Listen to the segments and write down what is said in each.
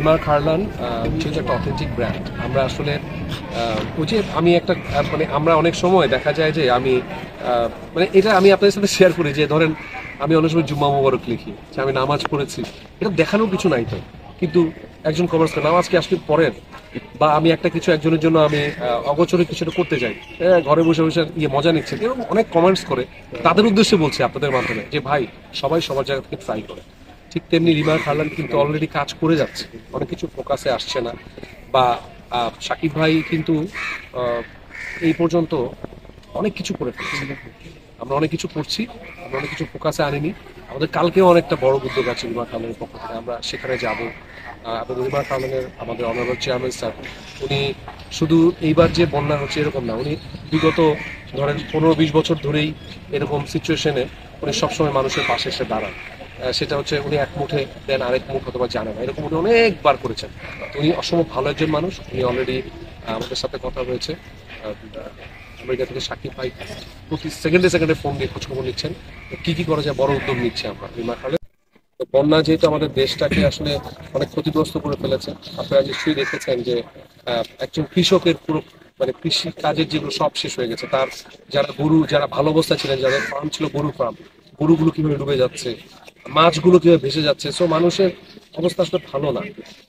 রিমার খারলান হচ্ছে একটা authentic brand. আমরা আসলে ওই যে আমি একটা মানে আমরা অনেক সময় দেখা যায় যে আমি মানে এটা আমি আপনাদের সাথে শেয়ার করি যে ধরেন আমি অনেক সময় জুম্মা মোবারক লিখি যে আমি নামাজ পড়েছি, এটা দেখানোর কিছু নাই তো, কিন্তু একজন কমেন্টস করে নামাজ কি আসলে পড়েন, বা আমি একটা কিছু একজনের জন্য আমি অগোচরে কিছুটা করতে যাই, ঘরে বসে বসে মজা নিচ্ছে, এরকম অনেক কমেন্টস করে। তাদের উদ্দেশ্যে বলছি আপনাদের মাধ্যমে যে ভাই সবাই সবার জায়গা থেকে ট্রাই করে। ঠিক তেমনি রিমা খারলান কিন্তু অলরেডি কাজ করে যাচ্ছে, অনেক কিছু ফোকাসে আসছে না, বা সাকিব ভাই কিন্তু আহ, এই পর্যন্ত অনেক কিছু করে ফেলছে। আমরা অনেক কিছু করছি, আমরা অনেক কিছু ফোকাসে আনিনি। আমাদের কালকেও অনেকটা বড় উদ্যোগ আছে রিমা খারলানের পক্ষ থেকে, আমরা সেখানে যাব। এবং রিমা খারলানের আমাদের অনারেবল চেয়ারম্যান স্যার, উনি শুধু এইবার যে বন্যা হচ্ছে এরকম না, উনি বিগত ধরেন 15-20 বছর ধরেই এরকম সিচুয়েশনে উনি সবসময় মানুষের পাশে এসে দাঁড়ান। সেটা হচ্ছে উনি এক মুঠে দেন আরেক মুঠ অথবা জানে না, এরকম উনি অনেকবার করেছেন। তো উনি অসম্ভব ভালো একজন মানুষ। উনি অলরেডি আমাদের সাথে কথা হয়েছে, আমেরিকা থেকে সাকিব ভাই প্রতি সেকেন্ডে সেকেন্ডে ফোন দিয়ে খোঁজখবর নিচ্ছেন কি কি করা যায়, বড় উদ্যোগ নিচ্ছে আমরা রিমা খালে। তো বন্যা যেহেতু আমাদের দেশটাকে আসলে অনেক ক্ষতিগ্রস্ত করে ফেলেছে, আপনারা নিশ্চয়ই দেখেছেন যে একজন কৃষকের পুরো মানে কৃষি কাজের যেগুলো সব শেষ হয়ে গেছে। তার যারা গরু, যারা ভালো অবস্থা ছিলেন, যাদের ফার্ম ছিল গরু ফার্ম, গরুগুলো কিভাবে ডুবে যাচ্ছে, মাছগুলো কিভাবে ভেসে যাচ্ছে। সো মানুষের অবস্থা আসলে ভালো না।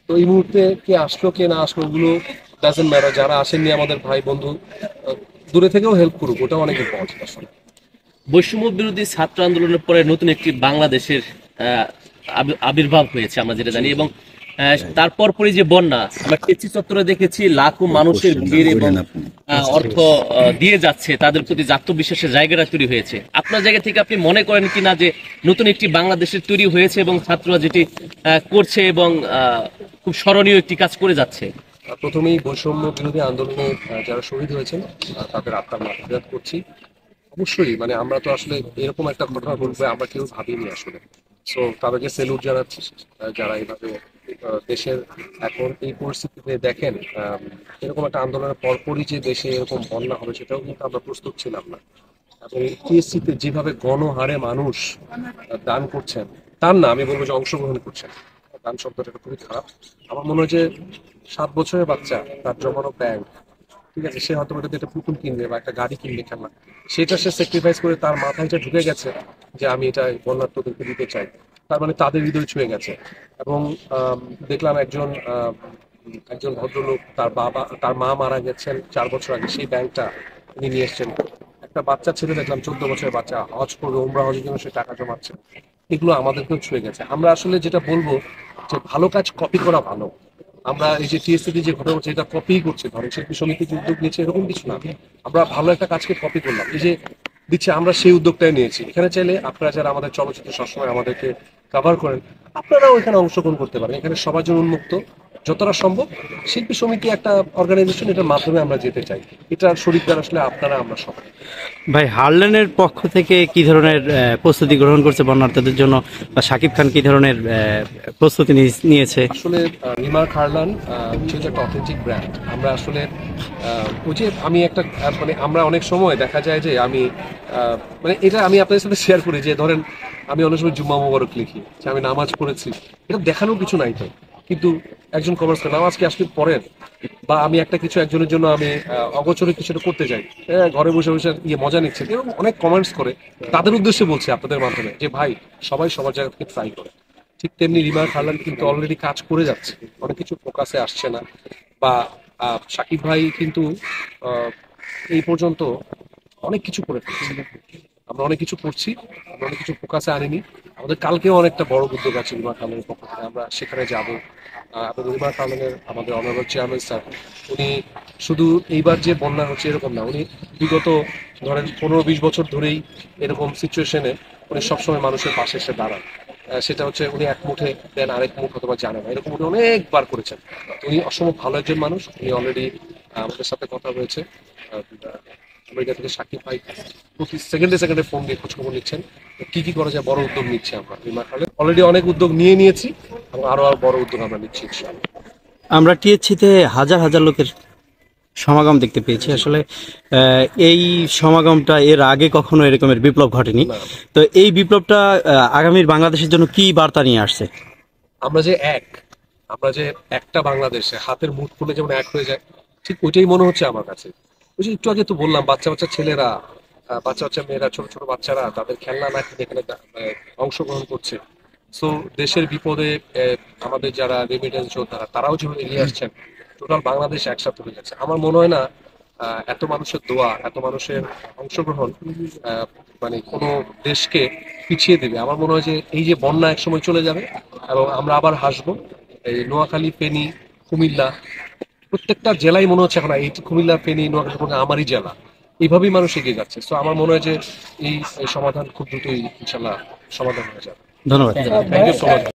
তো এই মুহূর্তে কে আসলো কে না আসলো ওগুলো ডাজেন্ট ম্যাটার, যারা আসেননি আমাদের ভাই বন্ধু দূরে থেকেও হেল্প করুক, ওটা অনেক ইম্পর্টেন্ট আসলে। বৈষম্য বিরোধী ছাত্র আন্দোলনের পরে নতুন একটি বাংলাদেশের আবির্ভাব হয়েছে আমরা যেটা জানি, এবং তারপর পরে যে বন্যা, আমরা টেচি চত্বরে দেখেছি লাখো মানুষের ভিড় এবং অর্থ দিয়ে যাচ্ছে, তাদের প্রতি আত্মবিশ্বাসের জায়গাটা তৈরি হয়েছে। আপনার জায়গা থেকে আপনি মনে করেন কিনা যে নতুন একটি বাংলাদেশের তৈরি হয়েছে এবং ছাত্ররা যেটি করছে এবং খুব স্মরণীয় একটি কাজ করে যাচ্ছে? প্রথমেই বৈষম্য বিরোধী আন্দোলনে যারা শহীদ হয়েছেন তাদের আত্মার মাগফিরাত করছি। অবশ্যই মানে আমরা তো আসলে এরকম একটা ঘটনা ঘটবে আমরা কেউ ভাবিনি আসলে। সো তাদেরকে সেলুট জানাচ্ছি, যারা এইভাবে দেশের এখন এই পরিস্থিতিতে দেখেন, এরকম একটা আন্দোলনের পরপরই যে দেশে এরকম বন্যা হবে সেটাও কিন্তু আমরা প্রস্তুত ছিলাম না। এবং টিএসসিতে যেভাবে গণহারে মানুষ দান করছেন, দান না আমি বলবো যে অংশগ্রহণ করছেন, দান শব্দটা খুবই খারাপ। আমার মনে হয় যে 7 বছরের বাচ্চা, তার জমানো ব্যাংক, ঠিক আছে, সে হয়তো ওটাতে একটা পুতুল কিনবে বা একটা গাড়ি কিনবে খেলনা, সেটা সে স্যাক্রিফাইস করে তার মাথায় এটা ঢুকে গেছে যে আমি এটা বন্যার্থদেরকে দিতে চাই। তার মানে তাদের হৃদয় ছুঁয়ে গেছে। এবং দেখলাম একজন একজন ভদ্রলোক, তার বাবা তার মা মারা গেছেন 4 বছর আগে, সেই ব্যাংকটা উনি নিয়ে এসছেন। একটা বাচ্চা ছেলে দেখলাম 14 বছরের বাচ্চা, হজ করবে, উমরা হজের জন্য সে টাকা জমাচ্ছে। এগুলো আমাদেরকেও ছুঁয়ে গেছে। আমরা আসলে যেটা বলবো যে ভালো কাজ কপি করা ভালো। আমরা এই যে টিএসসিতে যে ঘটনা হচ্ছে এটা কপি করছে, ধরেন শিল্পী সমিতি যে উদ্যোগ নিয়েছে এরকম কিছু না। আমরা ভালো একটা কাজকে কপি করলাম, এই যে দিচ্ছে আমরা সেই উদ্যোগটাই নিয়েছি। এখানে চাইলে আপনারা যারা আমাদের চলচ্চিত্র সবসময় আমাদেরকে কভার করেন, আপনারাও এখানে অংশগ্রহণ করতে পারেন। এখানে সবার জন্য উন্মুক্ত, যতটা সম্ভব। শিল্পী সমিতি একটা অর্গানাইজেশন, এটার মাধ্যমে আমরা যেতে চাই। এটার শরীরদার আসলে আপনারা, আমরা সবাই। ভাই, হারল্যান্ডের পক্ষ থেকে কি ধরনের প্রস্তুতি গ্রহণ করছে বন্যার্থদের জন্য, বা শাকিব খান কি ধরনের প্রস্তুতি নিয়েছে? আসলে রিমা খারলান হচ্ছে একটা অথেন্টিক ব্র্যান্ড। আমরা আসলে ওই যে আমি একটা মানে আমরা অনেক সময় দেখা যায় যে আমি মানে এটা আমি আপনাদের সাথে শেয়ার করি যে ধরেন আমি অনেক সময় জুম্মা মোবারক লিখি যে আমি নামাজ পড়েছি, এটা দেখানোর কিছু নাই তো, কিন্তু একজন কমেন্টস করে নামাজ কি আসলে পড়েন, বা আমি একটা কিছু একজনের জন্য আমি অগোচরে কিছুটা করতে যাই, ঘরে বসে বসে মজা নিচ্ছে, এরকম অনেক কমেন্টস করে। তাদের উদ্দেশ্যে বলছি আপনাদের মাধ্যমে যে ভাই সবাই সবার জায়গা থেকে ট্রাই করে। ঠিক তেমনি রিমা খারলান কিন্তু অলরেডি কাজ করে যাচ্ছে, অনেক কিছু ফোকাসে আসছে না, বা সাকিব ভাই কিন্তু এই পর্যন্ত অনেক কিছু করে ফেলছে। আমরা অনেক কিছু করছি, আমরা অনেক কিছু ফোকাসে আনিনি। আমাদের কালকেও অনেকটা বড় উদ্যোগ আছে রিমা খারলানের পক্ষ থেকে, আমরা সেখানে যাব। এবং রিমা খারলানের আমাদের অনারেবল চেয়ারম্যান স্যার, উনি শুধু এইবার যে বন্যা হচ্ছে এরকম না, উনি বিগত ধরেন 15-20 বছর ধরেই এরকম সিচুয়েশনে উনি সবসময় মানুষের পাশে এসে দাঁড়ান। সেটা হচ্ছে উনি এক মুঠে দেন আরেক মুঠ অথবা জানে না, এরকম উনি অনেকবার করেছেন। তো উনি অসম্ভব ভালো একজন মানুষ। উনি অলরেডি আমাদের সাথে কথা হয়েছে, আমেরিকা থেকে সাকিব ভাই প্রতি সেকেন্ডে সেকেন্ডে ফোন দিয়ে খোঁজখবর নিচ্ছেন কি কি করা যায়, বড় উদ্যোগ নিচ্ছে আমরা রিমা খালে। অলরেডি অনেক উদ্যোগ নিয়েছি এবং আরো বড় উদ্যোগ আমরা নিচ্ছি ইনশাআল্লাহ। আমরা টিএসসিতে হাজার হাজার লোকের সমাগম দেখতে পেয়েছি। আসলে এই সমাগমটা এর আগে কখনো এরকমের বিপ্লব ঘটেনি। তো এই বিপ্লবটা আগামীর বাংলাদেশের জন্য কি বার্তা নিয়ে আসছে? আমরা যে এক, আমরা যে একটা বাংলাদেশে হাতের মুঠ খুলে যেমন এক হয়ে যায়, ঠিক ওইটাই মনে হচ্ছে আমার কাছে। ওই যে একটু আগে তো বললাম, বাচ্চা বাচ্চা ছেলেরা, বাচ্চা বাচ্চা মেয়েরা, ছোট ছোট বাচ্চারা তাদের খেলনা না কিনে এখানে অংশগ্রহণ করছে। সো দেশের বিপদে আমাদের যারা রেমিটেন্স যোদ্ধারা তারাও যেভাবে এগিয়ে আসছেন, টোটাল বাংলাদেশ একসাথে হয়ে যাচ্ছে। আমার মনে হয় না এত মানুষের দোয়া, এত মানুষের অংশগ্রহণ মানে কোনো দেশকে পিছিয়ে দেবে। আমার মনে হয় যে এই যে বন্যা এক সময় চলে যাবে এবং আমরা আবার হাসবো। এই নোয়াখালী, ফেনী, কুমিল্লা, প্রত্যেকটা জেলায় মনে হচ্ছে এখন এই কুমিল্লা, ফেনী, নোয়াখালী মনে হয় আমারই জেলা। এইভাবেই মানুষ এগিয়ে যাচ্ছে। তো আমার মনে হয় যে এই এই সমাধান খুব দ্রুতই ইনশাল্লাহ সমাধান হয়ে যাবে। ধন্যবাদ। Thank you so much.